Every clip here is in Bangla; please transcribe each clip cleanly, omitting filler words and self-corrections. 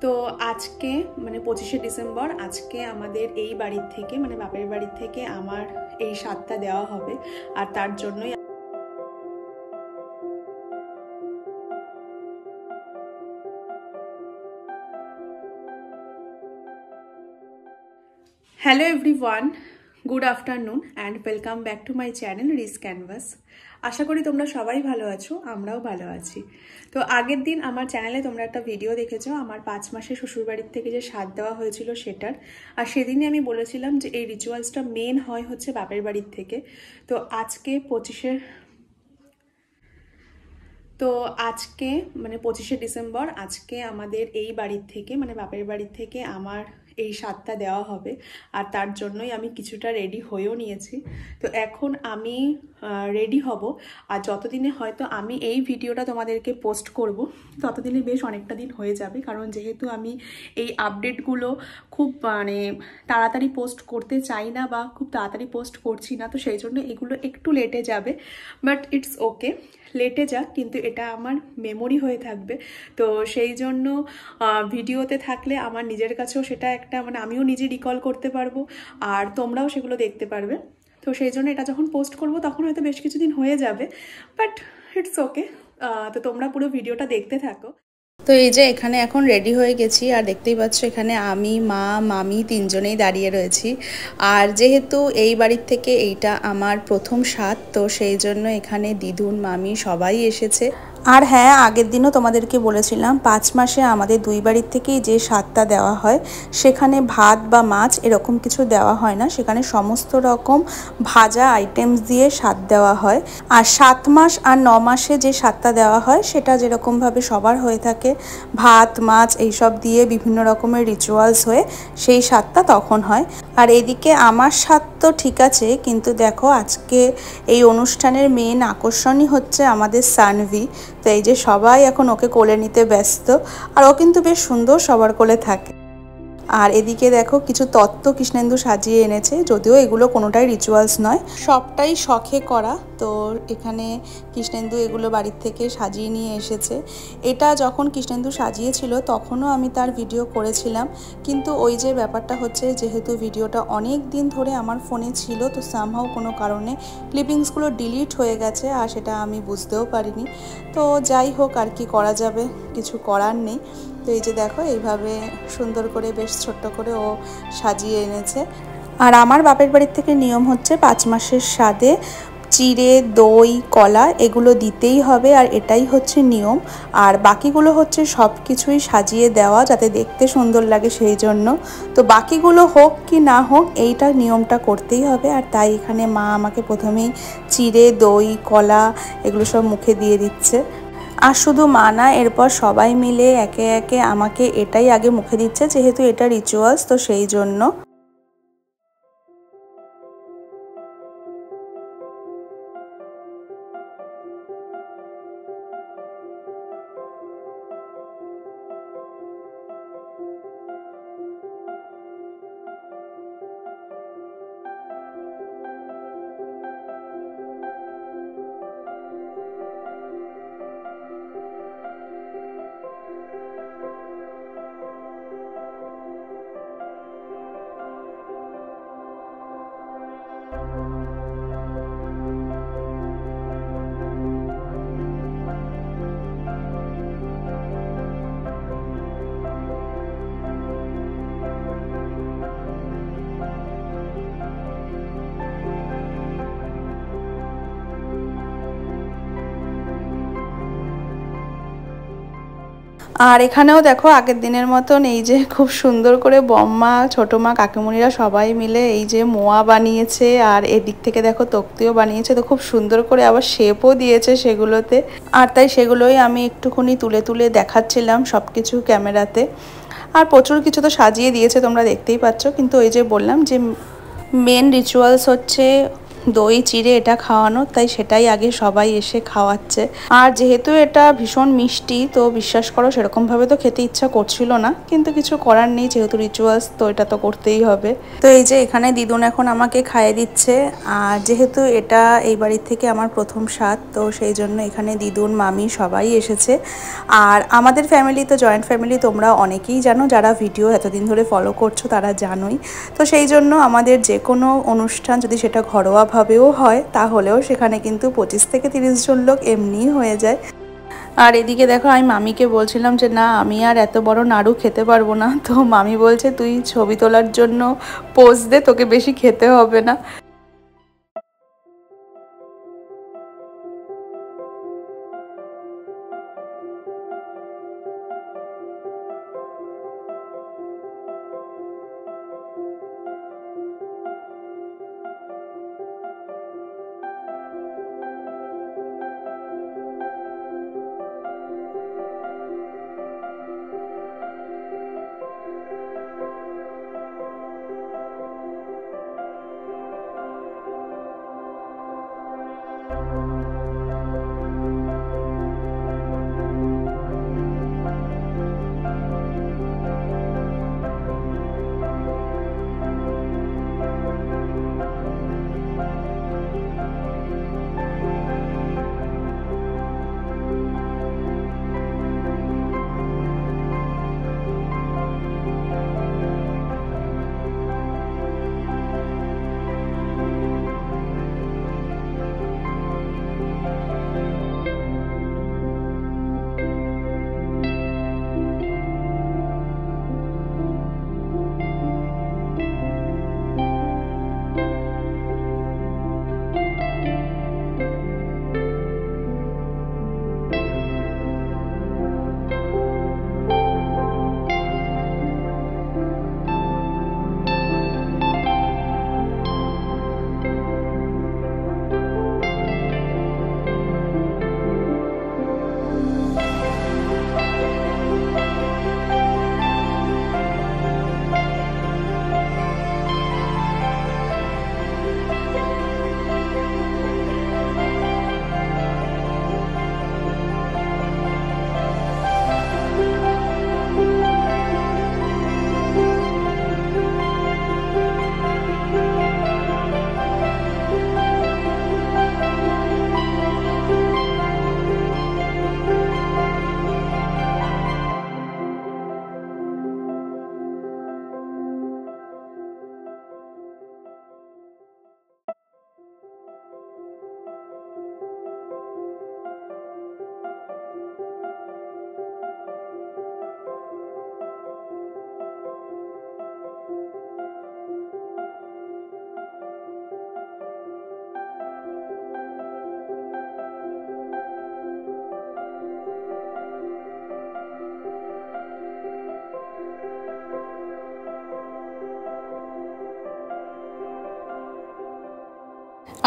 তো আজকে মানে 25শে ডিসেম্বর আজকে আমাদের এই বাড়ির থেকে মানে বাপের বাড়ির থেকে আমার এই স্বাদটা দেওয়া হবে। আর তার জন্যই hello everyone, good afternoon and welcome back to my channel Rees Canvas. আশা করি তোমরা সবাই ভালো আছো, আমরাও ভালো আছি। তো আগের দিন আমার চ্যানেলে তোমরা একটা ভিডিও দেখেছো আমার 5 মাসে শ্বশুরবাড়ির থেকে যে স্বাদ দেওয়া হয়েছিল সেটার। আর সেদিনই আমি বলেছিলাম যে এই রিচুয়ালসটা মেন হয় হচ্ছে বাপের বাড়ির থেকে। তো আজকে 25শে ডিসেম্বর আজকে আমাদের এই বাড়ির থেকে মানে বাপের বাড়ির থেকে আমার এই স্বাদটা দেওয়া হবে। আর তার জন্যই আমি কিছুটা রেডি হয়েও নিয়েছি। তো এখন আমি রেডি হব, আর যতদিনে হয়তো আমি এই ভিডিওটা তোমাদেরকে পোস্ট করব ততদিনে বেশ অনেকটা দিন হয়ে যাবে, কারণ যেহেতু আমি এই আপডেটগুলো খুব মানে তাড়াতাড়ি পোস্ট করতে চাই না বা খুব তাড়াতাড়ি পোস্ট করছি না, তো সেই জন্য এগুলো একটু লেটে যাবে। বাট ইটস ওকে, লেটে যাক, কিন্তু এটা আমার মেমোরি হয়ে থাকবে। তো সেই জন্য ভিডিওতে থাকলে আমার নিজের কাছেও সেটা একটা মানে আমিও নিজে রিকল করতে পারবো, আর তোমরাও সেগুলো দেখতে পারবে। তো সেই জন্য এটা যখন পোস্ট করব তখন হয়তো বেশ কিছুদিন হয়ে যাবে, বাট ইটস ওকে। তো তোমরা পুরো ভিডিওটা দেখতে থাকো। তো এই যে এখানে এখন রেডি হয়ে গেছি, আর দেখতেই পাচ্ছ এখানে আমি, মা, মামি তিনজনেই দাঁড়িয়ে রয়েছি। আর যেহেতু এই বাড়ির থেকে এইটা আমার প্রথম স্বাদ, তো সেই জন্য এখানে দিদুন, মামি সবাই এসেছে। আর হ্যাঁ, আগের দিনও তোমাদেরকে বলেছিলাম 5 মাসে আমাদের দুই বাড়ির থেকেই যে স্বাদটা দেওয়া হয় সেখানে ভাত বা মাছ এরকম কিছু দেওয়া হয় না, সেখানে সমস্ত রকম ভাজা আইটেমস দিয়ে স্বাদ দেওয়া হয়। আর 7 মাস আর 9 মাসে যে স্বাদটা দেওয়া হয় সেটা যেরকমভাবে সবার হয়ে থাকে, ভাত মাছ এইসব দিয়ে বিভিন্ন রকমের রিচুয়ালস হয়ে সেই স্বাদটা তখন হয়। আর এদিকে আমার স্বাদ তো ঠিক আছে, কিন্তু দেখো আজকে এই অনুষ্ঠানের মেন আকর্ষণই হচ্ছে আমাদের সানভি। তো এই যে সবাই এখন ওকে কোলে নিতে ব্যস্ত, আর ও কিন্তু বেশ সুন্দর সবার কোলে থাকে। আর এদিকে দেখো কিছু তত্ত্ব কৃষ্ণেন্দু সাজিয়ে এনেছে, যদিও এগুলো কোনোটাই রিচুয়ালস নয়, সবটাই শখে করা। তো এখানে কৃষ্ণেন্দু এগুলো বাড়ির থেকে সাজিয়ে নিয়ে এসেছে। এটা যখন কৃষ্ণেন্দু সাজিয়েছিল তখনও আমি তার ভিডিও করেছিলাম, কিন্তু ওই যে ব্যাপারটা হচ্ছে যেহেতু ভিডিওটা অনেক দিন ধরে আমার ফোনে ছিল, তো সামহাও কোনো কারণে ক্লিপিংসগুলো ডিলিট হয়ে গেছে, আর সেটা আমি বুঝতেও পারিনি। তো যাই হোক, আর কি করা যাবে, কিছু করার নেই। তো এই যে দেখো এইভাবে সুন্দর করে বেশ ছোট্ট করে ও সাজিয়ে এনেছে। আর আমার বাপের বাড়ির থেকে নিয়ম হচ্ছে 5 মাসের স্বাদে চিড়ে, দই, কলা এগুলো দিতেই হবে, আর এটাই হচ্ছে নিয়ম। আর বাকিগুলো হচ্ছে সব কিছুই সাজিয়ে দেওয়া যাতে দেখতে সুন্দর লাগে সেই জন্য। তো বাকিগুলো হোক কি না হোক এইটা নিয়মটা করতেই হবে। আর তাই এখানে মা আমাকে প্রথমেই চিড়ে, দই, কলা এগুলো সব মুখে দিয়ে দিচ্ছে। আর শুধু মা না, এরপর সবাই মিলে একে একে আমাকে এটাই আগে মুখে দিচ্ছে, যেহেতু এটা রিচুয়ালস, তো সেই জন্য। আর এখানেও দেখো আগের দিনের মতন এই যে খুব সুন্দর করে বম্মা, ছোটো মা, কাকিমুনিরা সবাই মিলে এই যে মোয়া বানিয়েছে, আর এদিক থেকে দেখো তক্তিও বানিয়েছে। তো খুব সুন্দর করে আবার শেপও দিয়েছে সেগুলোতে, আর তাই সেগুলোই আমি একটুখানি তুলে তুলে দেখাচ্ছিলাম সব কিছু ক্যামেরাতে। আর প্রচুর কিছু তো সাজিয়ে দিয়েছে তোমরা দেখতেই পাচ্ছ, কিন্তু ওই যে বললাম যে মেন রিচুয়ালস হচ্ছে দই চিড়ে এটা খাওয়ানো, তাই সেটাই আগে সবাই এসে খাওয়াচ্ছে। আর যেহেতু এটা ভীষণ মিষ্টি, তো বিশ্বাস করো সেরকমভাবে তো খেতে ইচ্ছা করছিল না, কিন্তু কিছু করার নেই, যেহেতু রিচুয়ালস তো এটা তো করতেই হবে। তো এই যে এখানে দিদুন এখন আমাকে খাইয়ে দিচ্ছে। আর যেহেতু এটা এই বাড়ির থেকে আমার প্রথম স্বাদ, তো সেই জন্য এখানে দিদুন মামি সবাই এসেছে। আর আমাদের ফ্যামিলি তো জয়েন্ট ফ্যামিলি, তোমরা অনেকেই জানো, যারা ভিডিও এতদিন ধরে ফলো করছো তারা জানোই। তো সেই জন্য আমাদের যে কোনো অনুষ্ঠান যদি সেটা ঘরোয়াভাবেও হয়, তাহলেও সেখানে কিন্তু 25 থেকে 30 জন লোক এমনিই হয়ে যায়। আর এদিকে দেখো, আমি মামিকে বলছিলাম যে না, আমি আর এত বড় নাড়ু খেতে পারবো না। তো মামি বলছে তুই ছবি তোলার জন্য পোজ দে, তোকে বেশি খেতে হবে না।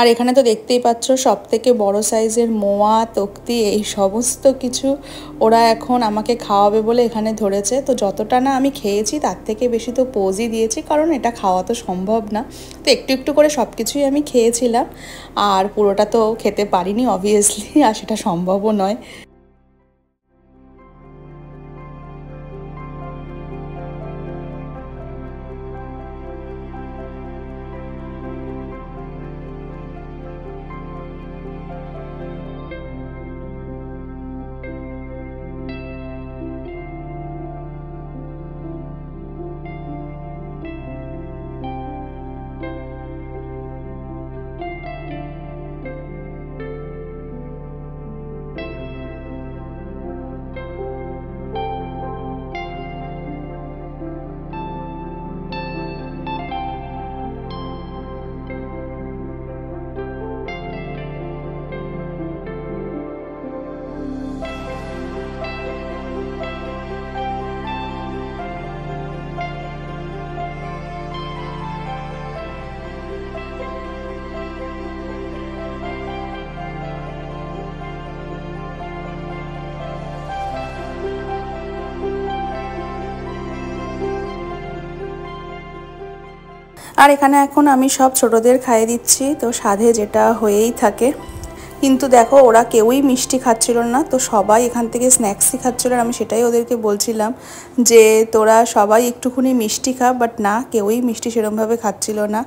আর এখানে তো দেখতেই পাচ্ছ সব থেকে বড় সাইজের মোয়া, তক্তি, এই সমস্ত কিছু ওরা এখন আমাকে খাওয়াবে বলে এখানে ধরেছে। তো যতটা না আমি খেয়েছি তার থেকে বেশি তো পোজই দিয়েছি, কারণ এটা খাওয়া তো সম্ভব না। তো একটু একটু করে সব কিছুই আমি খেয়েছিলাম, আর পুরোটা তো খেতে পারিনি অবভিয়াসলি, আর সেটা সম্ভবও নয়। আর এখানে এখন আমি সব ছোটদের খাইয়ে দিচ্ছি, তো সাধে যেটা হয়েই থাকে। কিন্তু দেখো ওরা কেউই মিষ্টি খাচ্ছিল না, তো সবাই এখান থেকে স্ন্যাক্সই খাচ্ছিল। আর আমি সেটাই ওদেরকে বলছিলাম যে তোরা সবাই একটুখানি মিষ্টি খা, বাট না, কেউই মিষ্টি সেরমভাবে খাচ্ছিল না।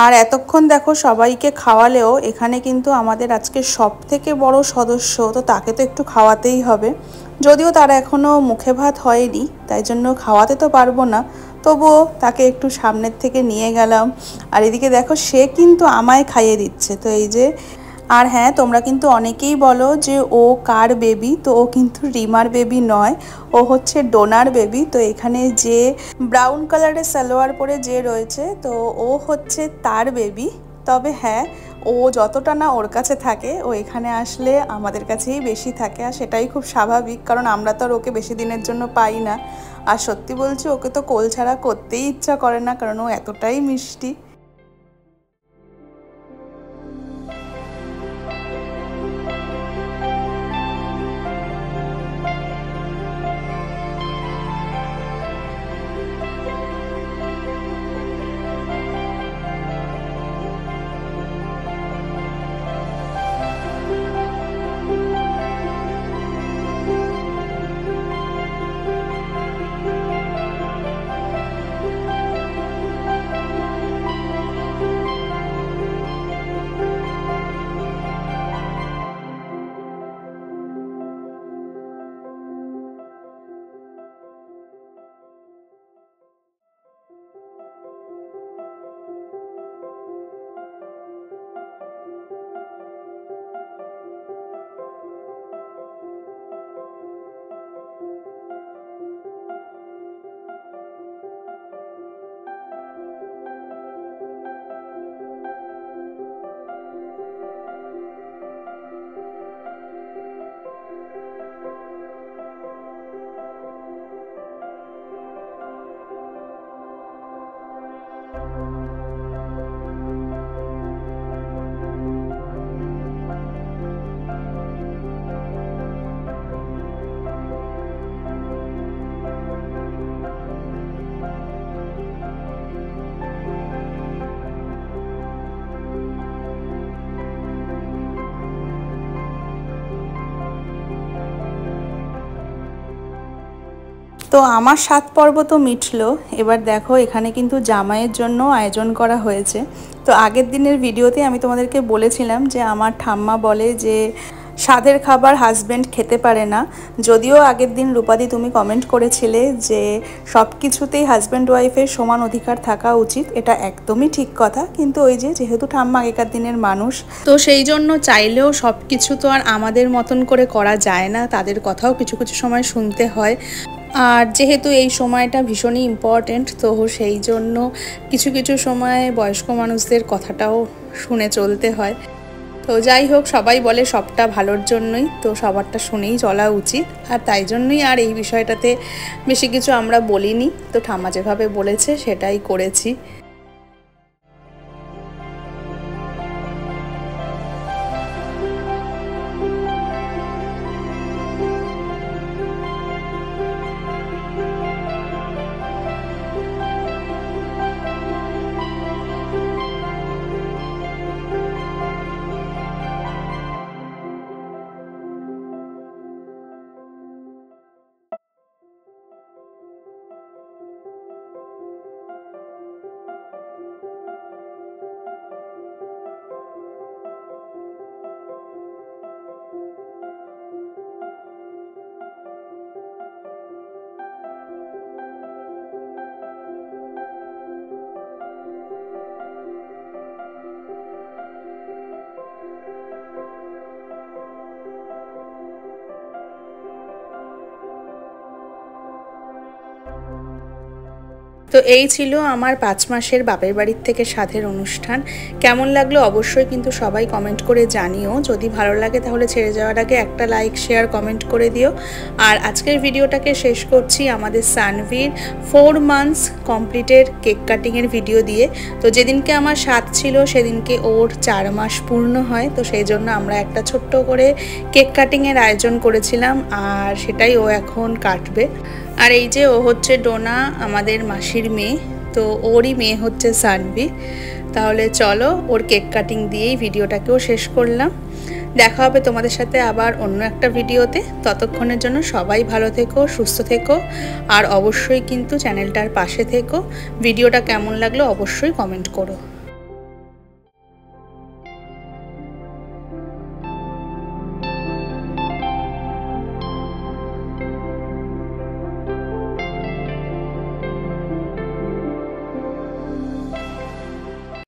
আর এতক্ষণ দেখো সবাইকে খাওয়ালেও এখানে কিন্তু আমাদের আজকে সবথেকে বড় সদস্য, তো তাকে তো একটু খাওয়াতেই হবে। যদিও তার এখনও মুখে ভাত হয়নি, তাই জন্য খাওয়াতে তো পারবো না, তবুও তাকে একটু সামনের থেকে নিয়ে গেলাম। আর এদিকে দেখো সে কিন্তু আমায় খাইয়ে দিচ্ছে, তো এই যে। আর হ্যাঁ, তোমরা কিন্তু অনেকেই বলো যে ও কার বেবি, তো ও কিন্তু রিমার বেবি নয়, ও হচ্ছে ডোনার বেবি। তো এখানে যে ব্রাউন কালারের সালোয়ার পরে যে রয়েছে, তো ও হচ্ছে তার বেবি। তবে হ্যাঁ, ও যতটা না ওর কাছে থাকে, ও এখানে আসলে আমাদের কাছেই বেশি থাকে। আর সেটাই খুব স্বাভাবিক, কারণ আমরা তো আর ওকে বেশি দিনের জন্য পাই না। আর সত্যি বলছি, ওকে তো কোল ছাড়া করতেই ইচ্ছা করে না, কারণ ও এতটাই মিষ্টি। তো আমার 7 পর্ব তো মিটলো। এবার দেখো এখানে কিন্তু জামাইয়ের জন্য আয়োজন করা হয়েছে। তো আগের দিনের ভিডিওতে আমি তোমাদেরকে বলেছিলাম যে আমার ঠাম্মা বলে যে স্বাদের খাবার হাজব্যান্ড খেতে পারে না। যদিও আগের দিন রূপাদি তুমি কমেন্ট করেছিলে যে সব কিছুতেই হাজব্যান্ড ওয়াইফের সমান অধিকার থাকা উচিত, এটা একদমই ঠিক কথা। কিন্তু ওই যে যেহেতু ঠাম্মা আগেকার দিনের মানুষ, তো সেই জন্য চাইলেও সব কিছু তো আর আমাদের মতন করে করা যায় না, তাদের কথাও কিছু কিছু সময় শুনতে হয়। আর যেহেতু এই সময়টা ভীষণই ইম্পর্ট্যান্ট, তো সেই জন্য কিছু কিছু সময় বয়স্ক মানুষদের কথাটাও শুনে চলতে হয়। তো যাই হোক, সবাই বলে সবটা ভালোর জন্যই, তো সবারটা শুনেই চলা উচিত। আর তাই জন্যই আর এই বিষয়টাতে বেশি কিছু আমরা বলিনি, তো ঠাম্মা যেভাবে বলেছে সেটাই করেছি। তো এই ছিল আমার 5 মাসের বাপের বাড়ির থেকে সাধের অনুষ্ঠান। কেমন লাগলো অবশ্যই কিন্তু সবাই কমেন্ট করে জানিও। যদি ভালো লাগে তাহলে ছেড়ে যাওয়ার আগে একটা লাইক শেয়ার কমেন্ট করে দিও। আর আজকের ভিডিওটাকে শেষ করছি আমাদের সানভীর 4 মান্থস কমপ্লিটের কেক কাটিংয়ের ভিডিও দিয়ে। তো যেদিনকে আমার সাধ ছিল সেদিনকে ওর 4 মাস পূর্ণ হয়, তো সেই জন্য আমরা একটা ছোট্ট করে কেক কাটিংয়ের আয়োজন করেছিলাম আর সেটাই ও এখন কাটবে। আর এই যে ও হচ্ছে ডোনা, আমাদের মাসির মেয়ে, তো ওরই মেয়ে হচ্ছে সানভি। তাহলে চলো ওর কেক কাটিং দিয়েই ভিডিওটাকেও শেষ করলাম। দেখা হবে তোমাদের সাথে আবার অন্য একটা ভিডিওতে। ততক্ষণের জন্য সবাই ভালো থেকো, সুস্থ থেকো, আর অবশ্যই কিন্তু চ্যানেলটার পাশে থেকো। ভিডিওটা কেমন লাগলো অবশ্যই কমেন্ট করো।